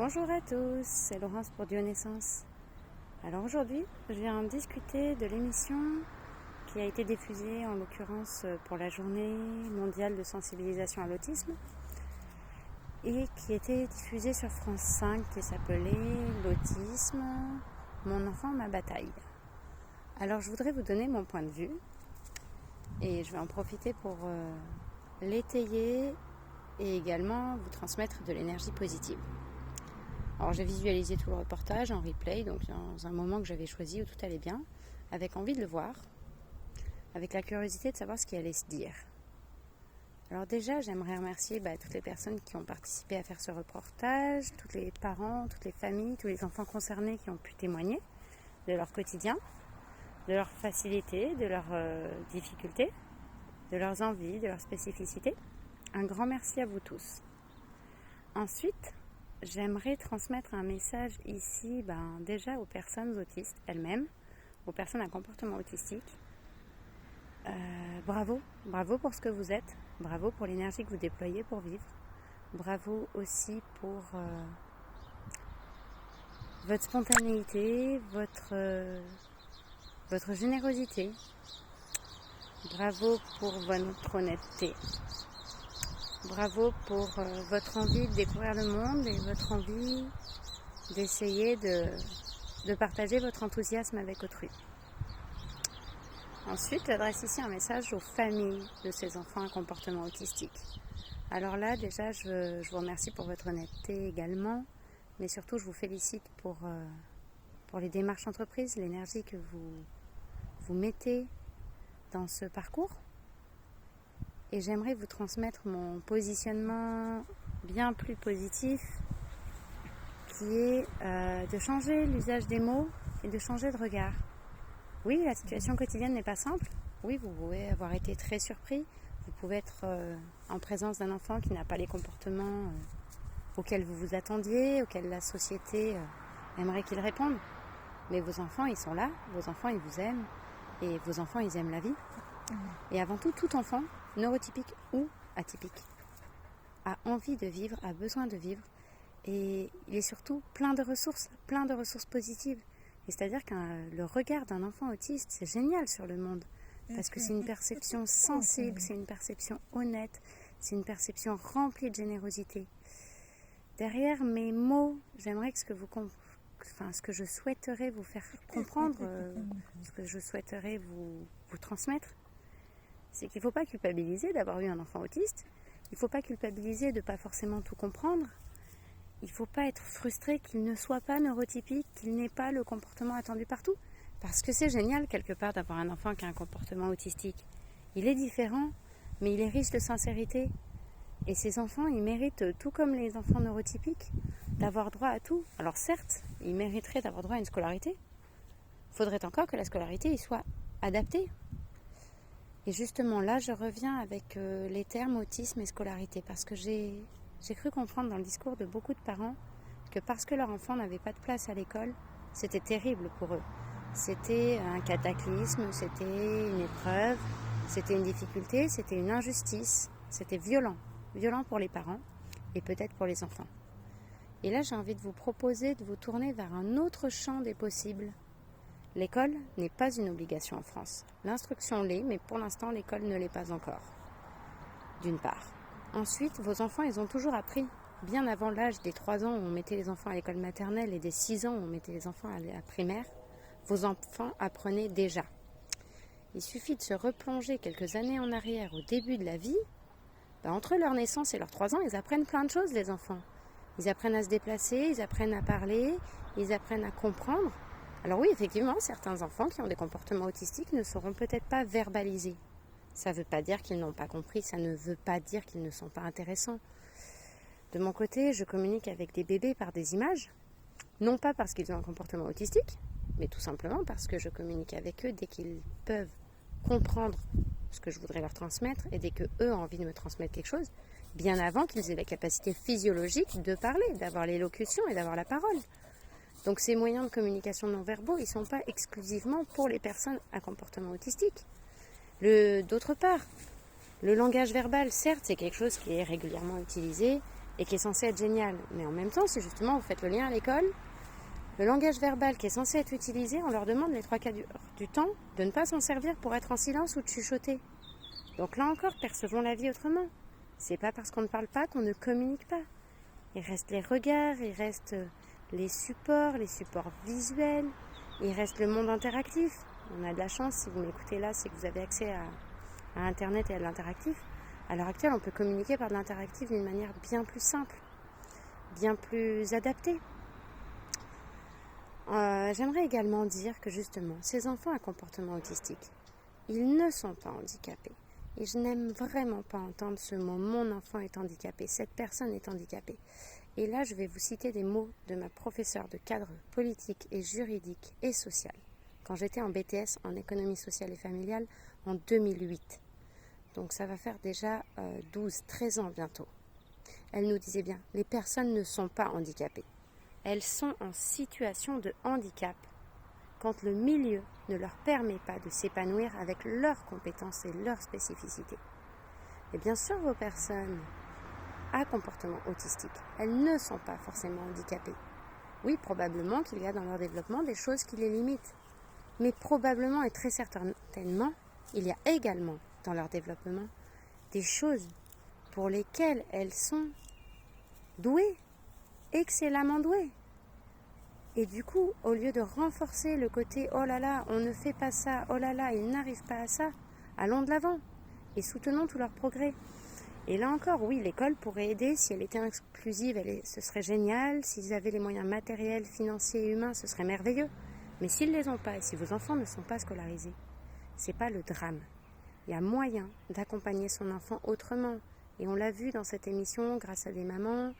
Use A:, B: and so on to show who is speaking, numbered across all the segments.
A: Bonjour à tous, c'est Laurence pour Dionaissance. Alors aujourd'hui, je viens discuter de l'émission qui a été diffusée en l'occurrence pour la journée mondiale de sensibilisation à l'autisme et qui était diffusée sur France 5 qui s'appelait L'autisme, mon enfant, ma bataille. Alors je voudrais vous donner mon point de vue et je vais en profiter pour l'étayer et également vous transmettre de l'énergie positive. Alors j'ai visualisé tout le reportage en replay, donc dans un moment que j'avais choisi où tout allait bien, avec envie de le voir, avec la curiosité de savoir ce qui allait se dire. Alors déjà, j'aimerais remercier toutes les personnes qui ont participé à faire ce reportage, tous les parents, toutes les familles, tous les enfants concernés qui ont pu témoigner de leur quotidien, de leurs facilités, de leurs difficultés, de leurs envies, de leurs spécificités. Un grand merci à vous tous. Ensuite, j'aimerais transmettre un message ici déjà aux personnes autistes elles-mêmes, aux personnes à comportement autistique. Bravo pour ce que vous êtes, bravo pour l'énergie que vous déployez pour vivre, bravo aussi pour votre spontanéité, votre générosité, bravo pour votre honnêteté. Bravo pour votre envie de découvrir le monde et votre envie d'essayer de partager votre enthousiasme avec autrui. Ensuite, j'adresse ici un message aux familles de ces enfants à comportement autistique. Alors là, déjà, je vous remercie pour votre honnêteté également, mais surtout, je vous félicite pour les démarches entreprises, l'énergie que vous mettez dans ce parcours. Et j'aimerais vous transmettre mon positionnement bien plus positif qui est de changer l'usage des mots et de changer de regard. Oui, la situation quotidienne n'est pas simple. Oui, vous pouvez avoir été très surpris. Vous pouvez être en présence d'un enfant qui n'a pas les comportements auxquels vous vous attendiez, auxquels la société aimerait qu'il réponde. Mais vos enfants, ils sont là. Vos enfants, ils vous aiment. Et vos enfants, ils aiment la vie. Et avant tout enfant, neurotypique ou atypique, a envie de vivre, a besoin de vivre, et il est surtout plein de ressources positives. Et c'est-à-dire que le regard d'un enfant autiste, c'est génial sur le monde, parce que c'est une perception sensible, c'est une perception honnête, c'est une perception remplie de générosité. Derrière mes mots, j'aimerais que ce que je souhaiterais vous faire comprendre, ce que je souhaiterais vous transmettre, c'est qu'il ne faut pas culpabiliser d'avoir eu un enfant autiste, il ne faut pas culpabiliser de ne pas forcément tout comprendre, il ne faut pas être frustré qu'il ne soit pas neurotypique, qu'il n'ait pas le comportement attendu partout, parce que c'est génial quelque part d'avoir un enfant qui a un comportement autistique. Il est différent, mais il est riche de sincérité, et ces enfants, ils méritent, tout comme les enfants neurotypiques, d'avoir droit à tout. Alors certes, ils mériteraient d'avoir droit à une scolarité, il faudrait encore que la scolarité y soit adaptée. Et justement, là, je reviens avec les termes autisme et scolarité, parce que j'ai cru comprendre dans le discours de beaucoup de parents que parce que leur enfant n'avait pas de place à l'école, c'était terrible pour eux. C'était un cataclysme, c'était une épreuve, c'était une difficulté, c'était une injustice, c'était violent pour les parents et peut-être pour les enfants. Et là, j'ai envie de vous proposer de vous tourner vers un autre champ des possibles. L'école n'est pas une obligation en France. L'instruction l'est, mais pour l'instant, l'école ne l'est pas encore. D'une part. Ensuite, vos enfants, ils ont toujours appris. Bien avant l'âge des 3 ans où on mettait les enfants à l'école maternelle et des 6 ans où on mettait les enfants à la primaire, vos enfants apprenaient déjà. Il suffit de se replonger quelques années en arrière au début de la vie. Entre leur naissance et leurs 3 ans, ils apprennent plein de choses, les enfants. Ils apprennent à se déplacer, ils apprennent à parler, ils apprennent à comprendre. Alors oui, effectivement, certains enfants qui ont des comportements autistiques ne sauront peut-être pas verbaliser. Ça ne veut pas dire qu'ils n'ont pas compris, ça ne veut pas dire qu'ils ne sont pas intéressants. De mon côté, je communique avec des bébés par des images, non pas parce qu'ils ont un comportement autistique, mais tout simplement parce que je communique avec eux dès qu'ils peuvent comprendre ce que je voudrais leur transmettre et dès qu'eux ont envie de me transmettre quelque chose, bien avant qu'ils aient la capacité physiologique de parler, d'avoir l'élocution et d'avoir la parole. Donc ces moyens de communication non verbaux, ils ne sont pas exclusivement pour les personnes à comportement autistique. D'autre part, le langage verbal, certes, c'est quelque chose qui est régulièrement utilisé, et qui est censé être génial. Mais en même temps, si justement vous faites le lien à l'école, le langage verbal qui est censé être utilisé, on leur demande les 3 quarts du temps de ne pas s'en servir pour être en silence ou de chuchoter. Donc là encore, percevons la vie autrement. C'est pas parce qu'on ne parle pas qu'on ne communique pas. Il reste les regards, il reste les supports visuels, il reste le monde interactif. On a de la chance, si vous m'écoutez là, c'est que vous avez accès à Internet et à de l'interactif. À l'heure actuelle, on peut communiquer par de l'interactif d'une manière bien plus simple, bien plus adaptée. J'aimerais également dire que justement, ces enfants à comportement autistique, ils ne sont pas handicapés. Et je n'aime vraiment pas entendre ce mot « mon enfant est handicapé »,« cette personne est handicapée ». Et là, je vais vous citer des mots de ma professeure de cadre politique et juridique et social, quand j'étais en BTS en économie sociale et familiale en 2008. Donc ça va faire déjà 12-13 ans bientôt. Elle nous disait bien, les personnes ne sont pas handicapées. Elles sont en situation de handicap quand le milieu ne leur permet pas de s'épanouir avec leurs compétences et leurs spécificités. Et bien sûr, vos personnes à comportement autistique, elles ne sont pas forcément handicapées. Oui, probablement qu'il y a dans leur développement des choses qui les limitent. Mais probablement et très certainement, il y a également dans leur développement des choses pour lesquelles elles sont douées, excellemment douées. Et du coup, au lieu de renforcer le côté « oh là là, on ne fait pas ça, oh là là, ils n'arrivent pas à ça », allons de l'avant et soutenons tout leur progrès. Et là encore, oui, l'école pourrait aider si elle était inclusive, ce serait génial. S'ils avaient les moyens matériels, financiers et humains, ce serait merveilleux. Mais s'ils ne les ont pas et si vos enfants ne sont pas scolarisés, ce n'est pas le drame. Il y a moyen d'accompagner son enfant autrement. Et on l'a vu dans cette émission grâce à des mamans.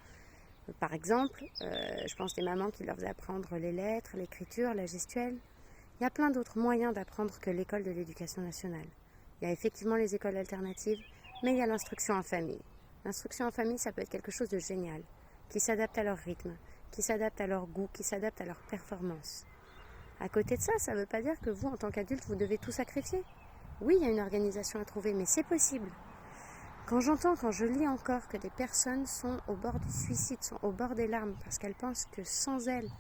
A: Par exemple, je pense des mamans qui leur faisaient apprendre les lettres, l'écriture, la gestuelle. Il y a plein d'autres moyens d'apprendre que l'école de l'éducation nationale. Il y a effectivement les écoles alternatives, mais il y a l'instruction en famille. L'instruction en famille, ça peut être quelque chose de génial, qui s'adapte à leur rythme, qui s'adapte à leur goût, qui s'adapte à leur performance. À côté de ça, ça ne veut pas dire que vous, en tant qu'adulte, vous devez tout sacrifier. Oui, il y a une organisation à trouver, mais c'est possible. Quand je lis encore que des personnes sont au bord du suicide, sont au bord des larmes, parce qu'elles pensent que sans elles,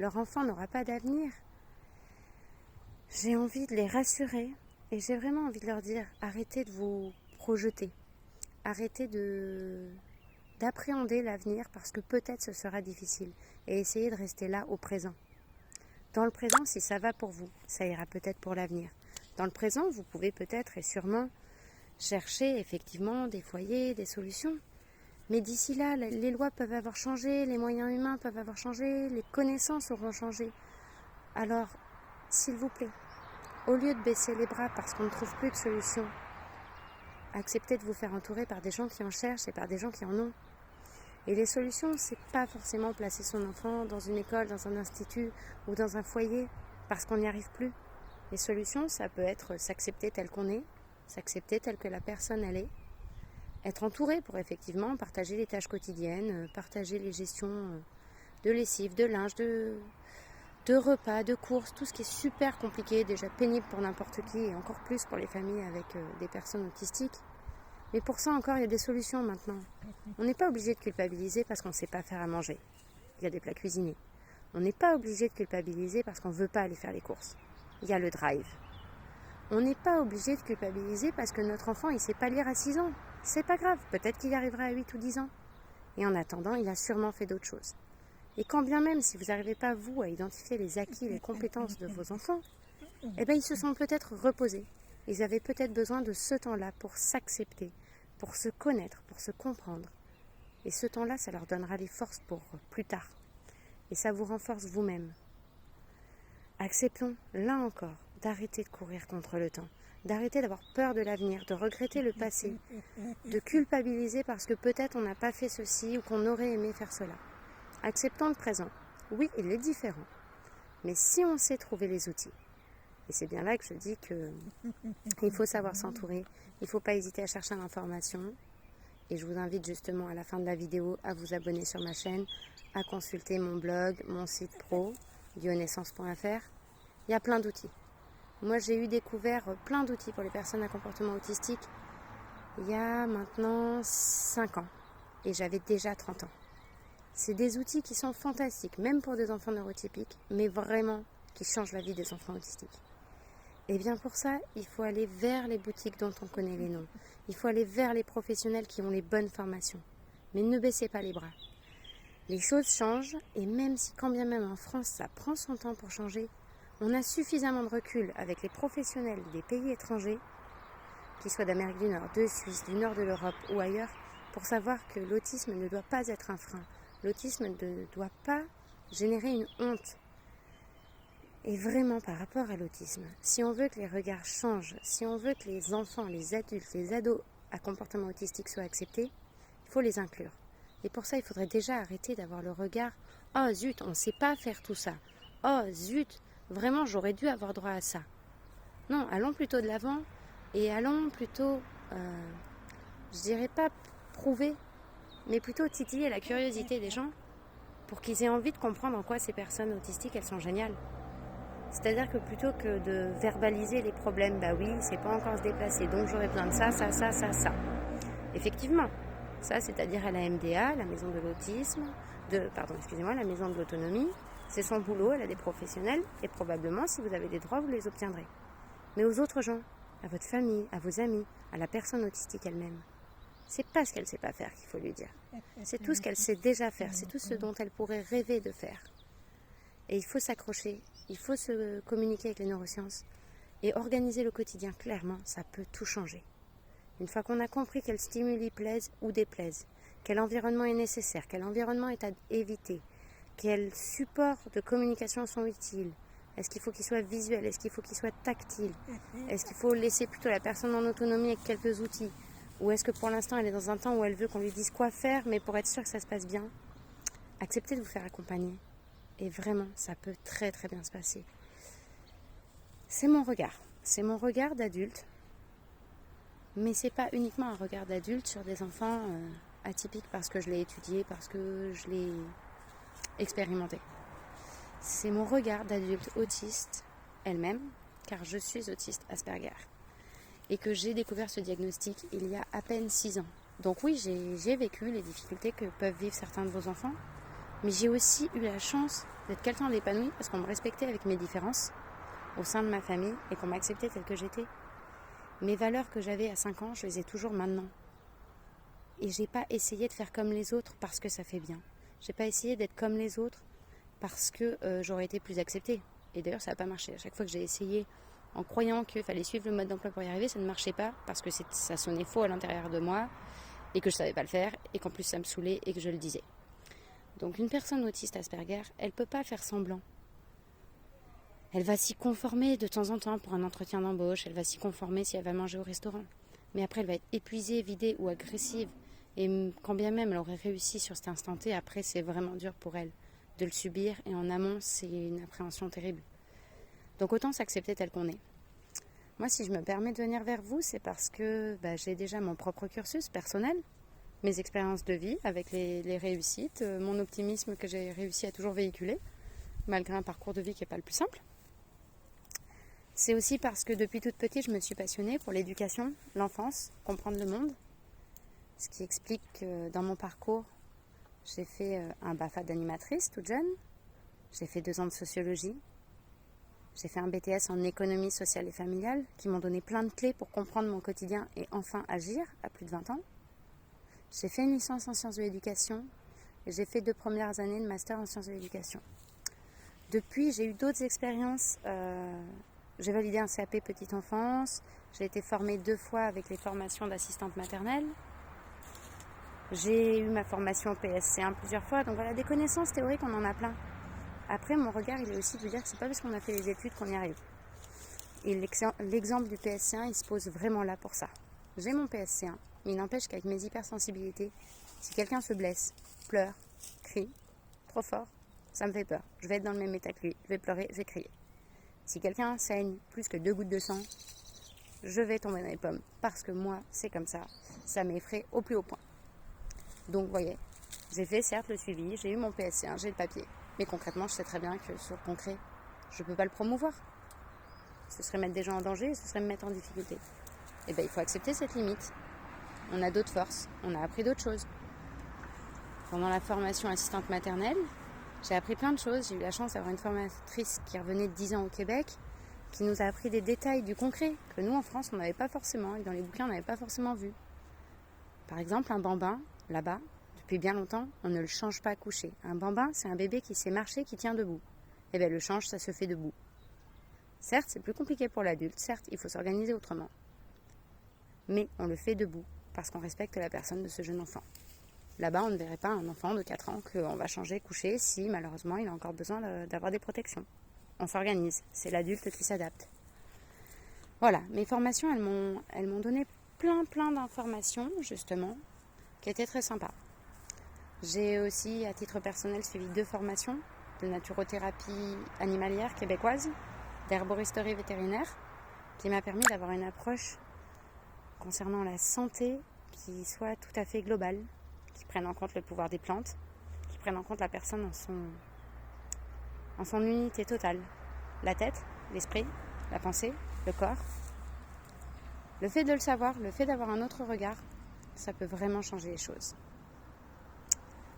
A: leur enfant n'aura pas d'avenir, j'ai envie de les rassurer et j'ai vraiment envie de leur dire, arrêtez de vous projeter, arrêtez d'appréhender l'avenir parce que peut-être ce sera difficile et essayez de rester là au présent. Dans le présent, si ça va pour vous, ça ira peut-être pour l'avenir. Dans le présent, vous pouvez peut-être et sûrement chercher effectivement des foyers, des solutions. Mais d'ici là, les lois peuvent avoir changé, les moyens humains peuvent avoir changé, les connaissances auront changé. Alors, s'il vous plaît, au lieu de baisser les bras parce qu'on ne trouve plus de solution, acceptez de vous faire entourer par des gens qui en cherchent et par des gens qui en ont. Et les solutions, c'est pas forcément placer son enfant dans une école, dans un institut ou dans un foyer parce qu'on n'y arrive plus. Les solutions, ça peut être s'accepter tel qu'on est, s'accepter tel que la personne elle est, être entouré pour effectivement partager les tâches quotidiennes, partager les gestions de lessive, de linge, de repas, de courses, tout ce qui est super compliqué, déjà pénible pour n'importe qui et encore plus pour les familles avec des personnes autistiques. Mais pour ça encore, il y a des solutions maintenant. On n'est pas obligé de culpabiliser parce qu'on ne sait pas faire à manger. Il y a des plats cuisinés. On n'est pas obligé de culpabiliser parce qu'on ne veut pas aller faire les courses. Il y a le drive. On n'est pas obligé de culpabiliser parce que notre enfant, il ne sait pas lire à 6 ans. C'est pas grave, peut-être qu'il y arrivera à 8 ou 10 ans. Et en attendant, il a sûrement fait d'autres choses. Et quand bien même, si vous n'arrivez pas, vous, à identifier les acquis, les compétences de vos enfants, eh bien, ils se sont peut-être reposés. Ils avaient peut-être besoin de ce temps-là pour s'accepter, pour se connaître, pour se comprendre. Et ce temps-là, ça leur donnera les forces pour plus tard. Et ça vous renforce vous-même. Acceptons, là encore, d'arrêter de courir contre le temps, d'arrêter d'avoir peur de l'avenir, de regretter le passé, de culpabiliser parce que peut-être on n'a pas fait ceci ou qu'on aurait aimé faire cela. Acceptons le présent. Oui, il est différent. Mais si on sait trouver les outils, et c'est bien là que je dis qu'il faut savoir s'entourer, il ne faut pas hésiter à chercher l'information. Et je vous invite justement à la fin de la vidéo à vous abonner sur ma chaîne, à consulter mon blog, mon site pro, bionaissance.fr. Il y a plein d'outils. Moi, j'ai découvert plein d'outils pour les personnes à comportement autistique il y a maintenant 5 ans. et j'avais déjà 30 ans. C'est des outils qui sont fantastiques, même pour des enfants neurotypiques, mais vraiment qui changent la vie des enfants autistiques. Et bien pour ça, il faut aller vers les boutiques dont on connaît les noms. Il faut aller vers les professionnels qui ont les bonnes formations. Mais ne baissez pas les bras. Les choses changent, et même si quand bien même en France ça prend son temps pour changer, on a suffisamment de recul avec les professionnels des pays étrangers, qu'ils soient d'Amérique du Nord, de Suisse, du nord de l'Europe ou ailleurs, pour savoir que l'autisme ne doit pas être un frein. L'autisme ne doit pas générer une honte. Et vraiment par rapport à l'autisme, si on veut que les regards changent, si on veut que les enfants, les adultes, les ados à comportement autistique soient acceptés, il faut les inclure. Et pour ça, il faudrait déjà arrêter d'avoir le regard « Oh zut, on ne sait pas faire tout ça. Oh zut, vraiment j'aurais dû avoir droit à ça. » Non, allons plutôt de l'avant et allons plutôt, je dirais pas prouver, mais plutôt titiller la curiosité des gens pour qu'ils aient envie de comprendre en quoi ces personnes autistiques, elles sont géniales. C'est-à-dire que plutôt que de verbaliser les problèmes, bah oui, c'est pas encore se déplacer, donc j'aurais besoin de ça. Effectivement, ça, c'est-à-dire à la MDA, la maison de l'autisme, la maison de l'autonomie, c'est son boulot, elle a des professionnels, et probablement, si vous avez des droits, vous les obtiendrez. Mais aux autres gens, à votre famille, à vos amis, à la personne autistique elle-même, c'est pas ce qu'elle sait pas faire qu'il faut lui dire. C'est tout ce qu'elle sait déjà faire, c'est tout ce dont elle pourrait rêver de faire. Et il faut s'accrocher, il faut se communiquer avec les neurosciences et organiser le quotidien clairement, ça peut tout changer. Une fois qu'on a compris quels stimuli plaisent ou déplaisent, quel environnement est nécessaire, quel environnement est à éviter, quels supports de communication sont utiles, est-ce qu'il faut qu'ils soient visuels, est-ce qu'il faut qu'ils soient tactiles, est-ce qu'il faut laisser plutôt la personne en autonomie avec quelques outils, ou est-ce que pour l'instant elle est dans un temps où elle veut qu'on lui dise quoi faire, mais pour être sûr que ça se passe bien, acceptez de vous faire accompagner. Et vraiment, ça peut très très bien se passer. C'est mon regard d'adulte, mais c'est pas uniquement un regard d'adulte sur des enfants atypiques parce que je l'ai étudié, parce que je l'ai expérimenté. C'est mon regard d'adulte autiste elle-même, car je suis autiste Asperger, et que j'ai découvert ce diagnostic il y a à peine 6 ans. Donc oui, j'ai vécu les difficultés que peuvent vivre certains de vos enfants, mais j'ai aussi eu la chance d'être quelqu'un d'épanoui parce qu'on me respectait avec mes différences au sein de ma famille et qu'on m'acceptait telle que j'étais. Mes valeurs que j'avais à 5 ans, je les ai toujours maintenant. Et j'ai pas essayé de faire comme les autres parce que ça fait bien. J'ai pas essayé d'être comme les autres parce que j'aurais été plus acceptée. Et d'ailleurs, ça n'a pas marché. À chaque fois que j'ai essayé en croyant qu'il fallait suivre le mode d'emploi pour y arriver, ça ne marchait pas parce que ça sonnait faux à l'intérieur de moi et que je savais pas le faire et qu'en plus ça me saoulait et que je le disais. Donc une personne autiste Asperger, elle ne peut pas faire semblant. Elle va s'y conformer de temps en temps pour un entretien d'embauche, elle va s'y conformer si elle va manger au restaurant. Mais après, elle va être épuisée, vidée ou agressive. Et quand bien même elle aurait réussi sur cet instant T, après c'est vraiment dur pour elle de le subir. Et en amont, c'est une appréhension terrible. Donc autant s'accepter tel qu'on est. Moi, si je me permets de venir vers vous, c'est parce que j'ai déjà mon propre cursus personnel, mes expériences de vie avec les réussites, mon optimisme que j'ai réussi à toujours véhiculer, malgré un parcours de vie qui n'est pas le plus simple. C'est aussi parce que depuis toute petite, je me suis passionnée pour l'éducation, l'enfance, comprendre le monde. Ce qui explique que dans mon parcours, j'ai fait un BAFA d'animatrice toute jeune, j'ai fait 2 ans de sociologie, j'ai fait un BTS en économie sociale et familiale qui m'ont donné plein de clés pour comprendre mon quotidien et enfin agir à plus de 20 ans. J'ai fait une licence en sciences de l'éducation et j'ai fait 2 premières années de master en sciences de l'éducation. Depuis, j'ai eu d'autres expériences. J'ai validé un CAP petite enfance. J'ai été formée 2 fois avec les formations d'assistante maternelle. J'ai eu ma formation PSC1 plusieurs fois. Donc voilà, des connaissances théoriques, on en a plein. Après, mon regard, il est aussi de vous dire que c'est pas parce qu'on a fait les études qu'on y arrive. Et l'exemple du PSC1, il se pose vraiment là pour ça. J'ai mon PSC1. Mais il n'empêche qu'avec mes hypersensibilités, si quelqu'un se blesse, pleure, crie, trop fort, ça me fait peur. Je vais être dans le même état que lui, je vais pleurer, je vais crier. Si quelqu'un saigne plus que 2 gouttes de sang, je vais tomber dans les pommes. Parce que moi, c'est comme ça m'effraie au plus haut point. Donc, vous voyez, j'ai fait certes le suivi, j'ai eu mon PSC1, j'ai le papier. Mais concrètement, je sais très bien que sur le concret, je ne peux pas le promouvoir. Ce serait mettre des gens en danger, ce serait me mettre en difficulté. Et bien, il faut accepter cette limite. On a d'autres forces, on a appris d'autres choses. Pendant la formation assistante maternelle, j'ai appris plein de choses. J'ai eu la chance d'avoir une formatrice qui revenait de 10 ans au Québec, qui nous a appris des détails du concret que nous en France on n'avait pas forcément et dans les bouquins on n'avait pas forcément vu. Par exemple, un bambin, là-bas, depuis bien longtemps, on ne le change pas couché. Un bambin, c'est un bébé qui sait marcher, qui tient debout. Et bien le change, ça se fait debout. Certes, c'est plus compliqué pour l'adulte, certes, il faut s'organiser autrement. Mais on le fait debout, parce qu'on respecte la personne de ce jeune enfant. Là-bas, on ne verrait pas un enfant de 4 ans qu'on va changer couché si, malheureusement, il a encore besoin d'avoir des protections. On s'organise, c'est l'adulte qui s'adapte. Voilà, mes formations, elles m'ont donné plein d'informations, justement, qui étaient très sympas. J'ai aussi, à titre personnel, suivi 2 formations de naturothérapie animalière québécoise, d'herboristerie vétérinaire, qui m'a permis d'avoir une approche concernant la santé qui soit tout à fait globale, qui prenne en compte le pouvoir des plantes, qui prenne en compte la personne en son unité totale. La tête, l'esprit, la pensée, le corps. Le fait de le savoir, le fait d'avoir un autre regard, ça peut vraiment changer les choses.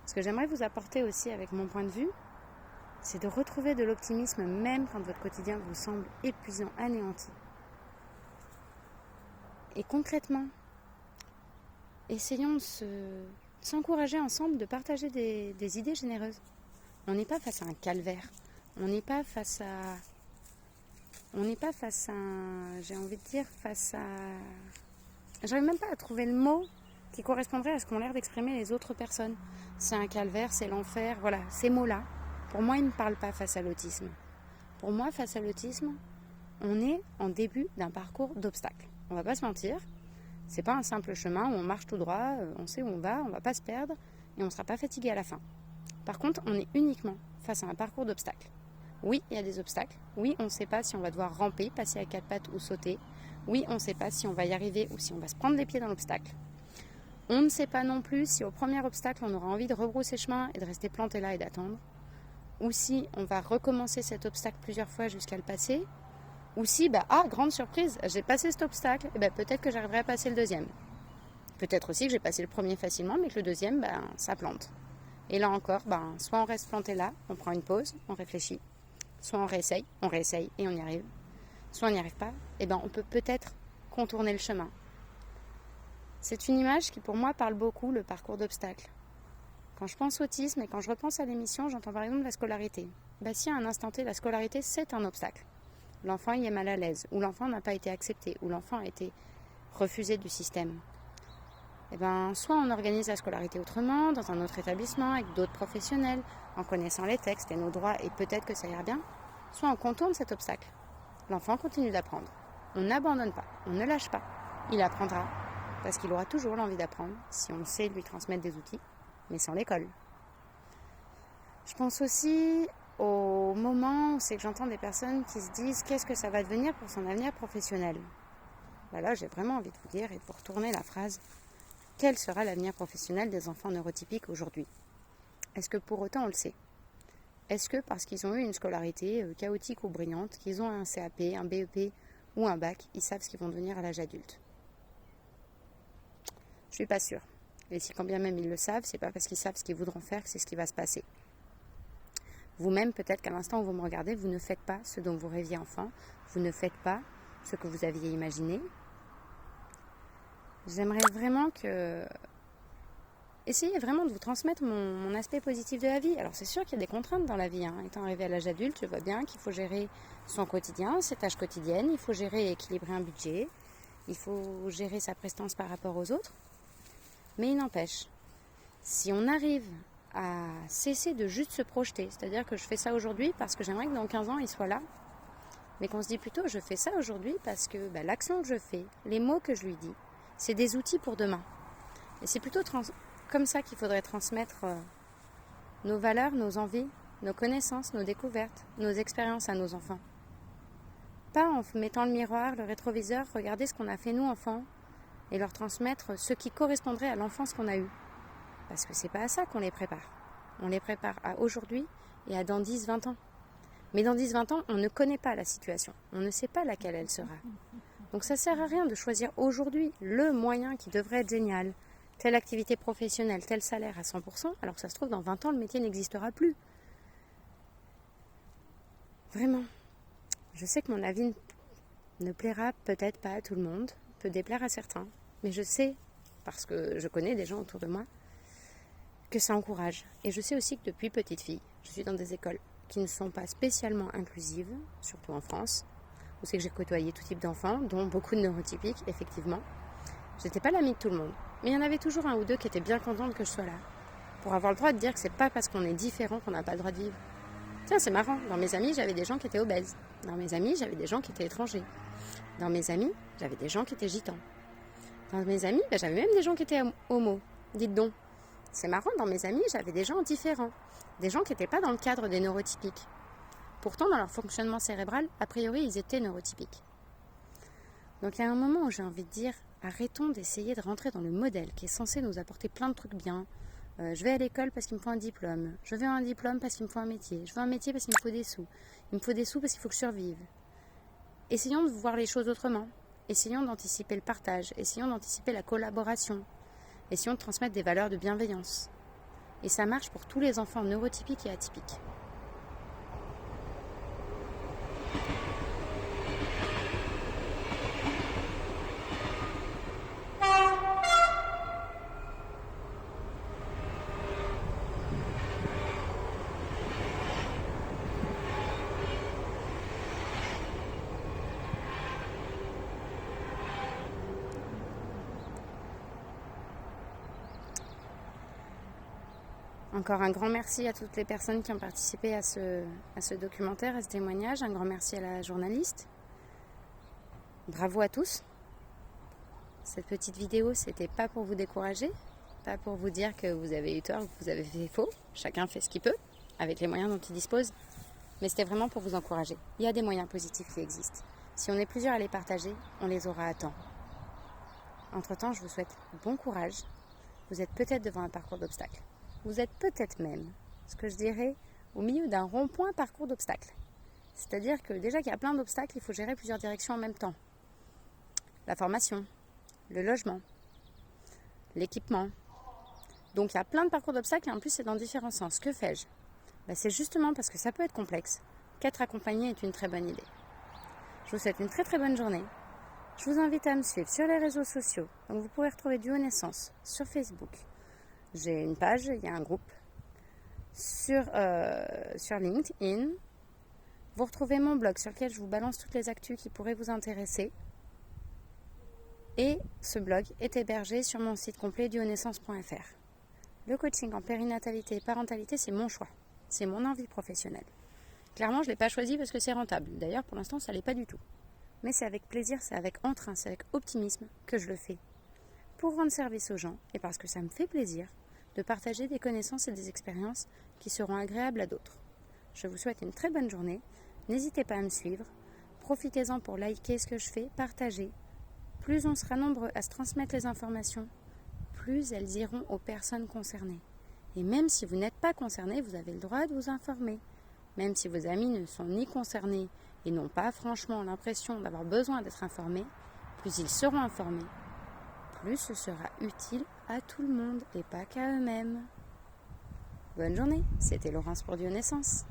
A: Ce que j'aimerais vous apporter aussi avec mon point de vue, c'est de retrouver de l'optimisme même quand votre quotidien vous semble épuisant, anéanti. Et concrètement, essayons de s'encourager ensemble, de partager des idées généreuses. On n'est pas face à un calvaire. On n'est pas face à... j'ai envie de dire, j'arrive même pas à trouver le mot qui correspondrait à ce qu'ont l'air d'exprimer les autres personnes. C'est un calvaire, c'est l'enfer, voilà, ces mots-là. Pour moi, ils ne parlent pas face à l'autisme. Pour moi, face à l'autisme, on est en début d'un parcours d'obstacles. On va pas se mentir, c'est pas un simple chemin où on marche tout droit, on sait où on va pas se perdre et on ne sera pas fatigué à la fin. Par contre, on est uniquement face à un parcours d'obstacles. Oui, il y a des obstacles. Oui, on ne sait pas si on va devoir ramper, passer à 4 pattes ou sauter. Oui, on ne sait pas si on va y arriver ou si on va se prendre les pieds dans l'obstacle. On ne sait pas non plus si au premier obstacle, on aura envie de rebrousser chemin et de rester planté là et d'attendre. Ou si on va recommencer cet obstacle plusieurs fois jusqu'à le passer. Ou si, grande surprise, j'ai passé cet obstacle, et peut-être que j'arriverai à passer le deuxième. Peut-être aussi que j'ai passé le premier facilement, mais que le deuxième, ça plante. Et là encore, soit on reste planté là, on prend une pause, on réfléchit. Soit on réessaye et on y arrive. Soit on n'y arrive pas, on peut peut-être contourner le chemin. C'est une image qui pour moi parle beaucoup, le parcours d'obstacles. Quand je pense autisme et quand je repense à l'émission, j'entends par exemple la scolarité. Si à un instant T, la scolarité c'est un obstacle. L'enfant y est mal à l'aise, ou l'enfant n'a pas été accepté, ou l'enfant a été refusé du système. Soit on organise la scolarité autrement, dans un autre établissement, avec d'autres professionnels, en connaissant les textes et nos droits, et peut-être que ça ira bien. Soit on contourne cet obstacle. L'enfant continue d'apprendre. On n'abandonne pas, on ne lâche pas. Il apprendra, parce qu'il aura toujours l'envie d'apprendre, si on sait lui transmettre des outils, mais sans l'école. Je pense aussi au moment où c'est que j'entends des personnes qui se disent qu'est-ce que ça va devenir pour son avenir professionnel. Là, j'ai vraiment envie de vous dire et de vous retourner la phrase. Quel sera l'avenir professionnel des enfants neurotypiques aujourd'hui ? Est-ce que pour autant on le sait ? Est-ce que parce qu'ils ont eu une scolarité chaotique ou brillante, qu'ils ont un CAP, un BEP ou un bac, ils savent ce qu'ils vont devenir à l'âge adulte ? Je suis pas sûre. Et si quand bien même ils le savent, c'est pas parce qu'ils savent ce qu'ils voudront faire que c'est ce qui va se passer. Vous-même, peut-être qu'à l'instant où vous me regardez, vous ne faites pas ce dont vous rêviez enfant, vous ne faites pas ce que vous aviez imaginé. J'aimerais vraiment essayez vraiment de vous transmettre mon aspect positif de la vie. Alors c'est sûr qu'il y a des contraintes dans la vie. Étant arrivé à l'âge adulte, je vois bien qu'il faut gérer son quotidien, ses tâches quotidiennes, il faut gérer et équilibrer un budget, il faut gérer sa prestance par rapport aux autres. Mais il n'empêche, si on arrive à cesser de juste se projeter, c'est-à-dire que je fais ça aujourd'hui parce que j'aimerais que dans 15 ans il soit là, mais qu'on se dit plutôt je fais ça aujourd'hui parce que l'action que je fais, les mots que je lui dis, c'est des outils pour demain. Et c'est plutôt comme ça qu'il faudrait transmettre nos valeurs, nos envies, nos connaissances, nos découvertes, nos expériences à nos enfants. Pas en mettant le miroir, le rétroviseur, regarder ce qu'on a fait nous enfants et leur transmettre ce qui correspondrait à l'enfance qu'on a eue. Parce que c'est pas à ça qu'on les prépare. On les prépare à aujourd'hui et à dans 10-20 ans. Mais dans 10-20 ans, on ne connaît pas la situation. On ne sait pas laquelle elle sera. Donc ça sert à rien de choisir aujourd'hui le moyen qui devrait être génial, telle activité professionnelle, tel salaire à 100%, alors que ça se trouve, dans 20 ans, le métier n'existera plus. Vraiment. Je sais que mon avis ne plaira peut-être pas à tout le monde, peut déplaire à certains, mais je sais, parce que je connais des gens autour de moi, que ça encourage. Et je sais aussi que depuis petite fille, je suis dans des écoles qui ne sont pas spécialement inclusives, surtout en France, où c'est que j'ai côtoyé tout type d'enfants, dont beaucoup de neurotypiques, effectivement. J'étais pas l'amie de tout le monde, mais il y en avait toujours un ou deux qui étaient bien contentes que je sois là, pour avoir le droit de dire que c'est pas parce qu'on est différent qu'on n'a pas le droit de vivre. Tiens, c'est marrant, dans mes amis, j'avais des gens qui étaient obèses. Dans mes amis, j'avais des gens qui étaient étrangers. Dans mes amis, j'avais des gens qui étaient gitans. Dans mes amis, j'avais même des gens qui étaient homo. Dites donc. C'est marrant, dans mes amis, j'avais des gens différents. Des gens qui n'étaient pas dans le cadre des neurotypiques. Pourtant, dans leur fonctionnement cérébral, a priori, ils étaient neurotypiques. Donc il y a un moment où j'ai envie de dire, arrêtons d'essayer de rentrer dans le modèle qui est censé nous apporter plein de trucs bien. Je vais à l'école parce qu'il me faut un diplôme. Je veux un diplôme parce qu'il me faut un métier. Je veux un métier parce qu'il me faut des sous. Il me faut des sous parce qu'il faut que je survive. Essayons de voir les choses autrement. Essayons d'anticiper le partage. Essayons d'anticiper la collaboration. Essayons de transmettre des valeurs de bienveillance. Et ça marche pour tous les enfants neurotypiques et atypiques. Encore un grand merci à toutes les personnes qui ont participé à ce documentaire, à ce témoignage. Un grand merci à la journaliste. Bravo à tous. Cette petite vidéo, c'était pas pour vous décourager, pas pour vous dire que vous avez eu tort ou que vous avez fait faux. Chacun fait ce qu'il peut, avec les moyens dont il dispose. Mais c'était vraiment pour vous encourager. Il y a des moyens positifs qui existent. Si on est plusieurs à les partager, on les aura à temps. Entre-temps, je vous souhaite bon courage. Vous êtes peut-être devant un parcours d'obstacles. Vous êtes peut-être même, ce que je dirais, au milieu d'un rond-point parcours d'obstacles. C'est-à-dire que déjà qu'il y a plein d'obstacles, il faut gérer plusieurs directions en même temps. La formation, le logement, l'équipement. Donc il y a plein de parcours d'obstacles et en plus c'est dans différents sens. Que fais-je ? C'est justement parce que ça peut être complexe qu'être accompagné est une très bonne idée. Je vous souhaite une très très bonne journée. Je vous invite à me suivre sur les réseaux sociaux. Donc vous pourrez retrouver Duo Naissance sur Facebook. J'ai une page, il y a un groupe sur LinkedIn. Vous retrouvez mon blog sur lequel je vous balance toutes les actus qui pourraient vous intéresser. Et ce blog est hébergé sur mon site complet duonaissance.fr. Le coaching en périnatalité et parentalité, c'est mon choix. C'est mon envie professionnelle. Clairement, je ne l'ai pas choisi parce que c'est rentable. D'ailleurs, pour l'instant, ça ne l'est pas du tout. Mais c'est avec plaisir, c'est avec entrain, c'est avec optimisme que je le fais. Pour rendre service aux gens et parce que ça me fait plaisir de partager des connaissances et des expériences qui seront agréables à d'autres. Je vous souhaite une très bonne journée. N'hésitez pas à me suivre. Profitez-en pour liker ce que je fais, partager. Plus on sera nombreux à se transmettre les informations, plus elles iront aux personnes concernées. Et même si vous n'êtes pas concerné, vous avez le droit de vous informer. Même si vos amis ne sont ni concernés et n'ont pas franchement l'impression d'avoir besoin d'être informés, plus ils seront informés, plus ce sera utile à tout le monde et pas qu'à eux-mêmes. Bonne journée, c'était Laurence pour Duo Naissance.